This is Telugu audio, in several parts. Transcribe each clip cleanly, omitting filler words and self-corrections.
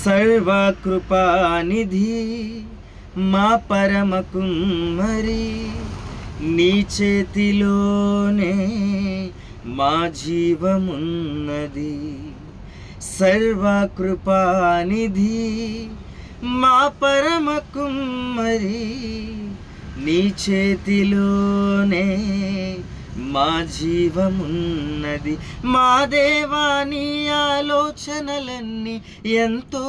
సర్వకృపానిధి మా పరమ కుమ్మరి, నీ చేతిలోనే మా జీవమున్నది. సర్వకృపానిధి మా పరమ కుమ్మరి, నీ చేతిలోనే మా జీవమున్నది. మా దేవా నీ ఆలోచనలన్నీ ఎంతో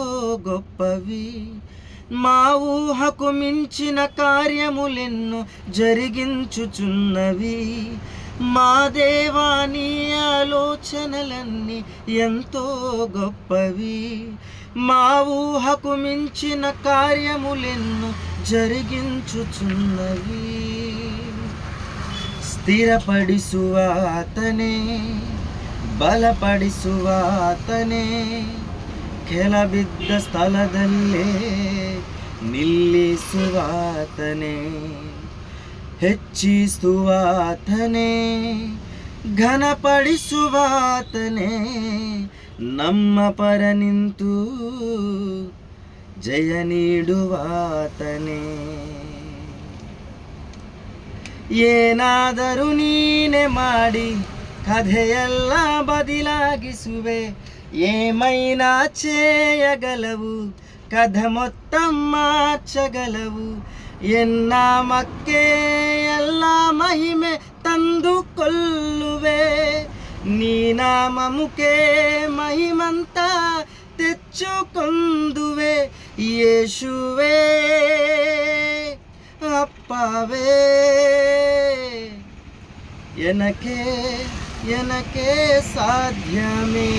గొప్పవి, మా ఊహకు మించిన కార్యములెన్నో జరిగించుచున్నవి. మా దేవా నీ ఆలోచనలన్నీ ఎంతో గొప్పవి, మా ఊహకు మించిన కార్యములెన్నో జరిగించుచున్నవి. ಸ್ಥಿರಪಡಿಸುವಾತನೇ, ಬಲಪಡಿಸುವಾತನೇ, ಕೆಳಬಿದ್ದ ಸ್ಥಳದಲ್ಲೇ ನಿಲ್ಲಿಸುವಾತನೇ, ಹೆಚ್ಚಿಸುವಾತನೇ, ಘನಪಡಿಸುವಾತನೇ, ನಮ್ಮ ಪರ ನಿಂತು ಜಯ ನೀಡುವಾತನೇ. ಏನಾದರೂ ನೀನೆ ಮಾಡಿ ಕಥೆಯೆಲ್ಲ ಬದಲಾಗಿಸುವೆ, ఏమైనా చేయగలవు, కథ మొత్తం మార్చగలవు. ಎನ್ನಾಮಕ್ಕೆ ಎಲ್ಲ ಮಹಿಮೆ ತಂದುಕೊಳ್ಳುವೆ, ನೀ ನಾಮముకే మహిమంత తెచ్చుకొందుವೆ. యేషువే అప్పావే, ఎనకే సాధ్యమే.